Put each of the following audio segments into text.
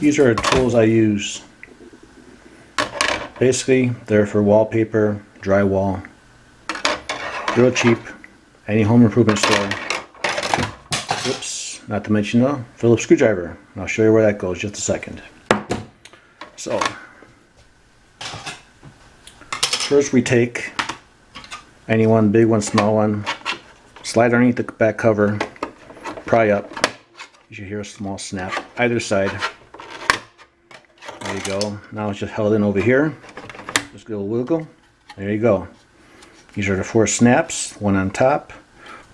These are tools I use. Basically, they're for wallpaper, drywall. Real cheap. Any home improvement store. Whoops, not to mention the Phillips screwdriver. I'll show you where that goes in just a second. So, first we take any one, big one, small one, slide underneath the back cover, pry up. You should hear a small snap either side. There you go. Now it's just held in over here. Just a little wiggle. There you go. These are the 4 snaps, one on top,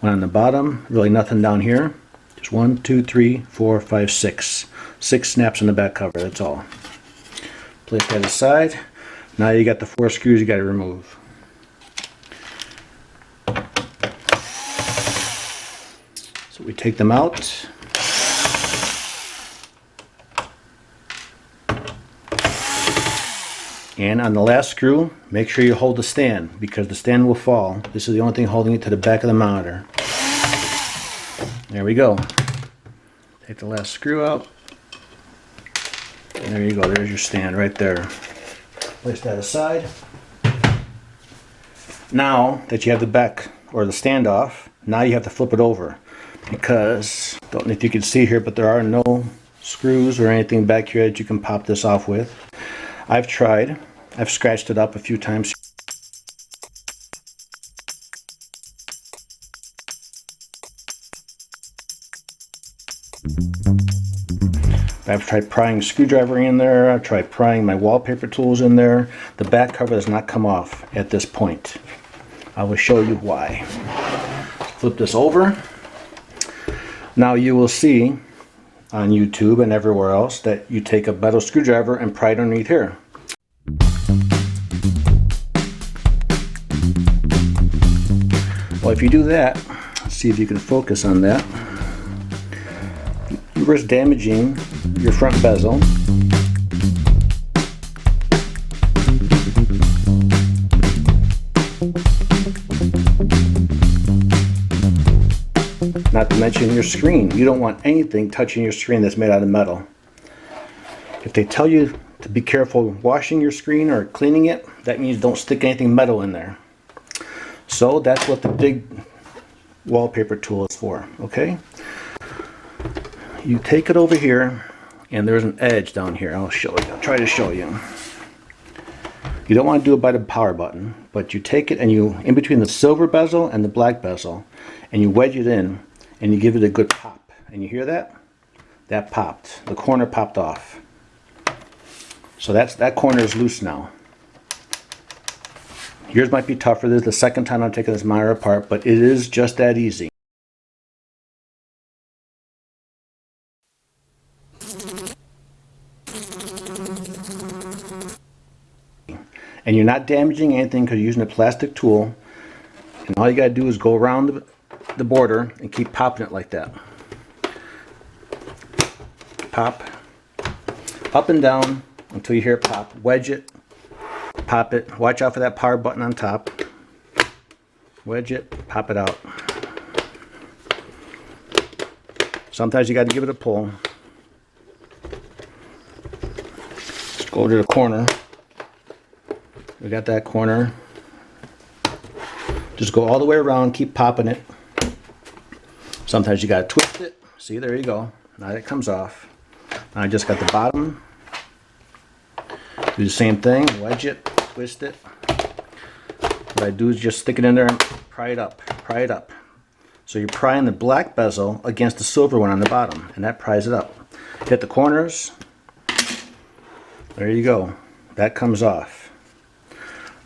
one on the bottom, really nothing down here. Just 1, 2, 3, 4, 5, 6. 6 snaps on the back cover, that's all. Place that aside. Now you got the 4 screws you got to remove. So we take them out. And on the last screw, make sure you hold the stand because the stand will fall. This is the only thing holding it to the back of the monitor. There we go. Take the last screw out. And there you go. There's your stand right there. Place that aside. Now that you have the back or the stand off, now you have to flip it over because, don't know if you can see here, but there are no screws or anything back here that you can pop this off with. I've tried. I've scratched it up a few times. I've tried prying screwdriver in there. I've tried prying my wallpaper tools in there. The back cover does not come off at this point. I will show you why. Flip this over. Now you will see on YouTube and everywhere else that you take a metal screwdriver and pry it underneath here. Well, if you do that, let's see if you can focus on that. You risk damaging your front bezel. Not to mention your screen. You don't want anything touching your screen that's made out of metal. If they tell you to be careful washing your screen or cleaning it, that means don't stick anything metal in there. So that's what the big wallpaper tool is for, okay? You take it over here and there's an edge down here. I'll show you. I'll try to show you. You don't want to do it by the power button, but you take it and you, in between the silver bezel and the black bezel, and you wedge it in and you give it a good pop. And you hear that? That popped. The corner popped off. So that corner is loose now. Yours might be tougher. This is the second time I'm taking this monitor apart, but it is just that easy. And you're not damaging anything because you're using a plastic tool. And all you got to do is go around the border and keep popping it like that. Pop. Up and down until you hear it pop. Wedge it. Pop it. Watch out for that power button on top. Wedge it. Pop it out. Sometimes you got to give it a pull. Let's go to the corner. We got that corner. Just go all the way around, keep popping it. Sometimes you gotta twist it. See, there you go. Now it comes off. Now I just got the bottom. Do the same thing, wedge it, twist it. What I do is just stick it in there and pry it up, pry it up. So you're prying the black bezel against the silver one on the bottom, and that pries it up. Hit the corners. There you go. That comes off.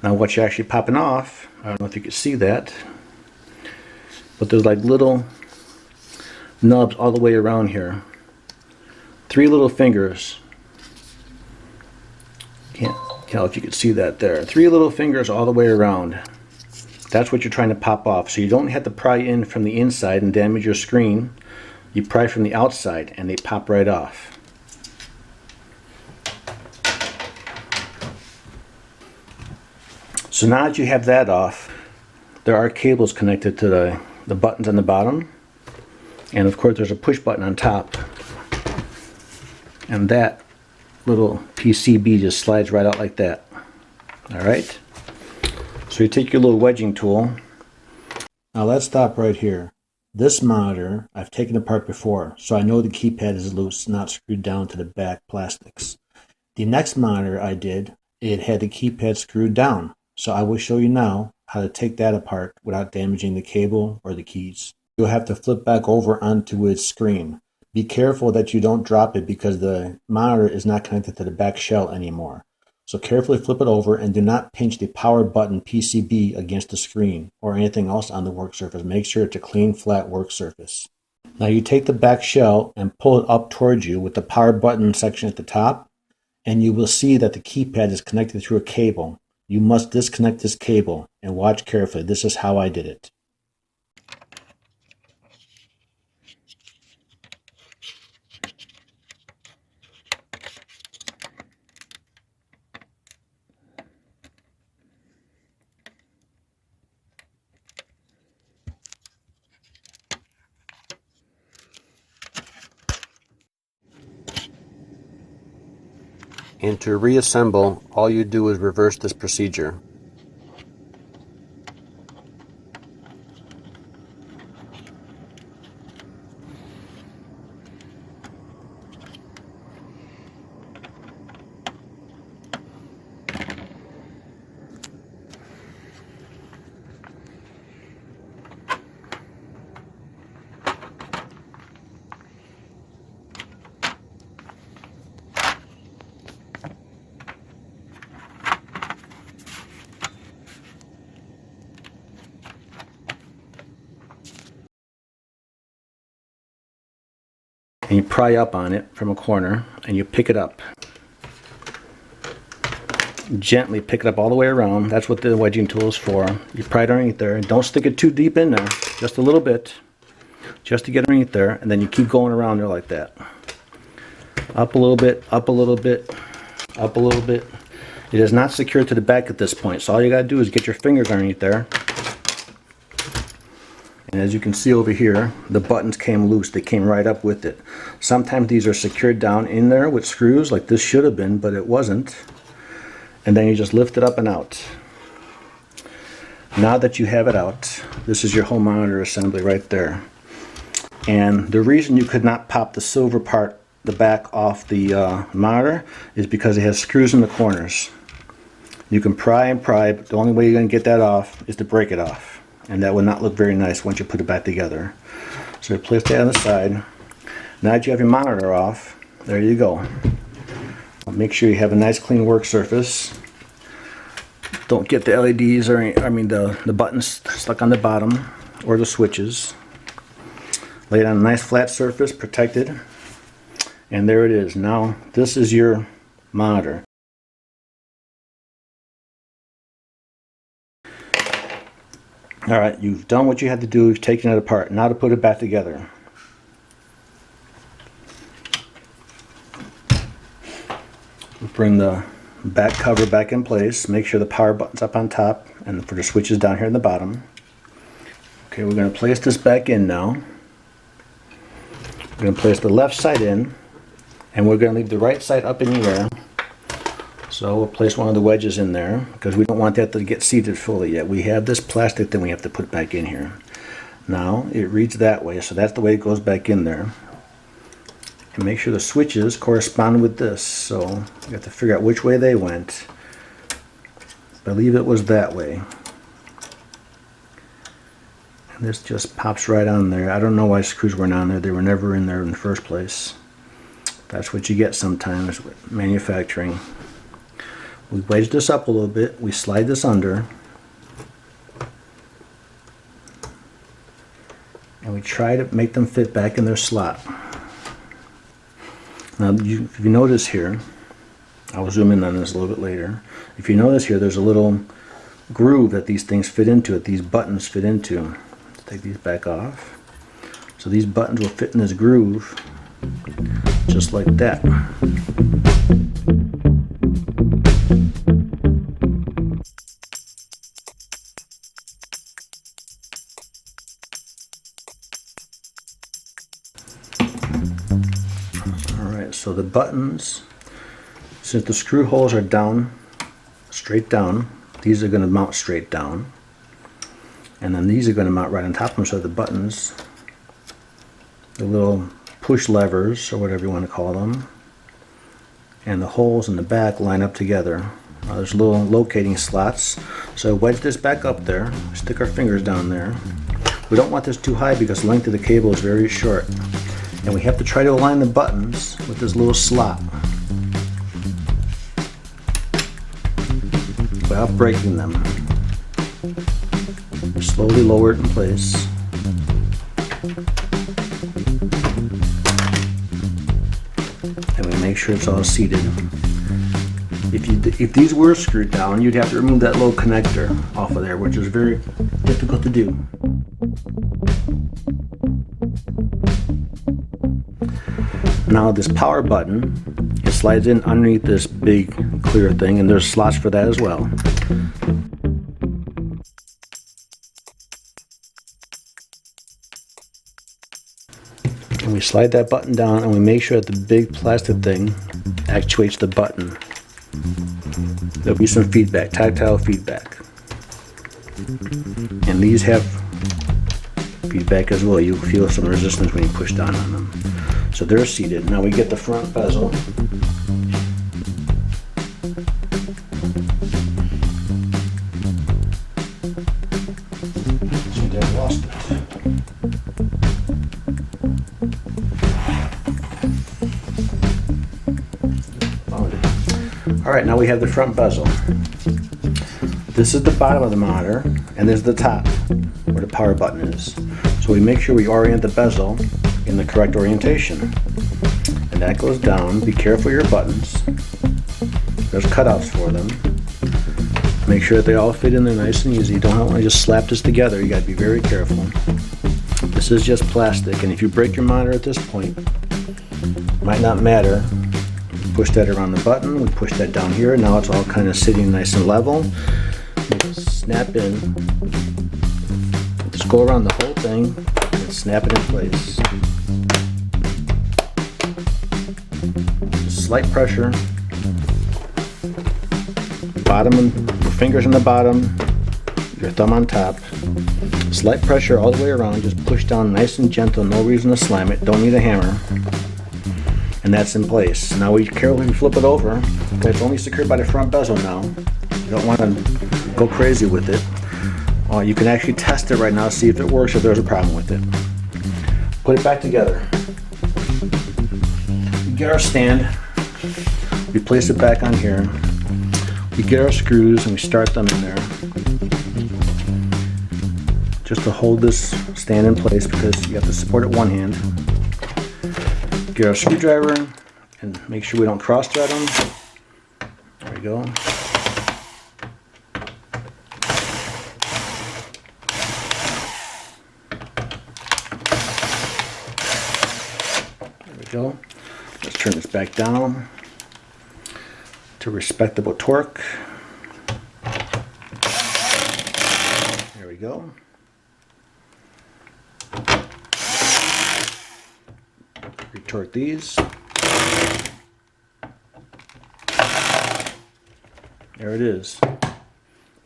Now what you're actually popping off, I don't know if you can see that, but there's like little nubs all the way around here. 3 little fingers. Can't tell if you can see that there. 3 little fingers all the way around. That's what you're trying to pop off. So you don't have to pry in from the inside and damage your screen. You pry from the outside and they pop right off. So now that you have that off, there are cables connected to the buttons on the bottom. And of course there's a push button on top. And that little PCB just slides right out like that. Alright, so you take your little wedging tool. Now let's stop right here. This monitor I've taken apart before, so I know the keypad is loose, not screwed down to the back plastics. The next monitor I did, it had the keypad screwed down, so I will show you now how to take that apart without damaging the cable or the keys. You'll have to flip back over onto its screen. Be careful that you don't drop it because the monitor is not connected to the back shell anymore. So carefully flip it over and do not pinch the power button PCB against the screen or anything else on the work surface. Make sure it's a clean, flat work surface. Now you take the back shell and pull it up towards you with the power button section at the top, and you will see that the keypad is connected through a cable. You must disconnect this cable and watch carefully. This is how I did it. And to reassemble, all you do is reverse this procedure. And you pry up on it from a corner and you pick it up. Gently pick it up all the way around. That's what the wedging tool is for. You pry it underneath there. Don't stick it too deep in there, just a little bit, just to get underneath there, and then you keep going around there like that. Up a little bit, up a little bit, up a little bit. It is not secured to the back at this point, so all you got to do is get your fingers underneath there. And as you can see over here, the buttons came loose. They came right up with it. Sometimes these are secured down in there with screws, like this should have been, but it wasn't. And then you just lift it up and out. Now that you have it out, this is your whole monitor assembly right there. And the reason you could not pop the silver part, the back off the monitor, is because it has screws in the corners. You can pry and pry, but the only way you're going to get that off is to break it off. And that would not look very nice once you put it back together. So you place that on the side. Now that you have your monitor off, there you go. Make sure you have a nice clean work surface. Don't get the LEDs or the buttons stuck on the bottom or the switches. Lay it on a nice flat surface, protected. And there it is. Now this is your monitor. Alright, you've done what you had to do, you've taken it apart. Now to put it back together. Bring the back cover back in place. Make sure the power button's up on top and for the switches down here in the bottom. Okay, we're going to place this back in now. We're going to place the left side in, and we're going to leave the right side up in the air. So we'll place one of the wedges in there because we don't want that to get seated fully yet. We have this plastic that we have to put back in here. Now it reads that way, so that's the way it goes back in there. And make sure the switches correspond with this. So you have to figure out which way they went. I believe it was that way. And this just pops right on there. I don't know why screws weren't on there. They were never in there in the first place. That's what you get sometimes with manufacturing. We wedge this up a little bit, we slide this under, and we try to make them fit back in their slot. Now if you notice here, I'll zoom in on this a little bit later. If you notice here, there's a little groove that these things fit into, that these buttons fit into. Let's take these back off. So these buttons will fit in this groove, just like that. So the buttons Since the screw holes are down, straight down, these are going to mount straight down. And then these are going to mount right on top of them, so the buttons, the little push levers, or whatever you want to call them, and the holes in the back line up together. There's little locating slots, so wedge this back up there, stick our fingers down there. We don't want this too high because the length of the cable is very short. And we have to try to align the buttons with this little slot without breaking them. Slowly lower it in place. And we make sure it's all seated. If these were screwed down, you'd have to remove that little connector off of there, which is very difficult to do. Now this power button, it slides in underneath this big clear thing, and there's slots for that as well. And we slide that button down, and we make sure that the big plastic thing actuates the button. There'll be some feedback, tactile feedback. And these have feedback as well. You'll feel some resistance when you push down on them. So they're seated. Now we get the front bezel. See, I lost it. Found it. All right, now we have the front bezel. This is the bottom of the monitor, and this is the top where the power button is. So we make sure we orient the bezel in the correct orientation. And that goes down. Be careful of your buttons. There's cutouts for them. Make sure that they all fit in there nice and easy. You don't want to just slap this together. You got to be very careful. This is just plastic, and if you break your monitor at this point, it might not matter. Push that around the button. We push that down here. Now it's all kind of sitting nice and level. Snap in. Just go around the whole thing and snap it in place. Just slight pressure. Bottom, your fingers on the bottom, your thumb on top. Slight pressure all the way around. Just push down nice and gentle. No reason to slam it. Don't need a hammer. And that's in place. Now we carefully flip it over. It's only secured by the front bezel now. You don't want to go crazy with it. You can actually test it right now, see if it works, if there's a problem with it. Put it back together. We get our stand. We place it back on here. We get our screws and we start them in there. Just to hold this stand in place because you have to support it one hand. Get our screwdriver and make sure we don't cross thread them. There we go. There we go. Let's turn this back down to respectable torque. There we go. Retorque these. There it is.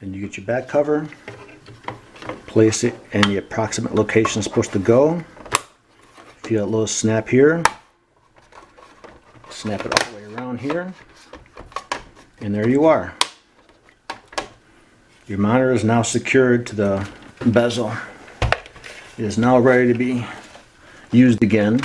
Then you get your back cover, place it in the approximate location it's supposed to go. Feel a little snap here. Snap it all the way around here. And there you are. Your monitor is now secured to the bezel. It is now ready to be used again.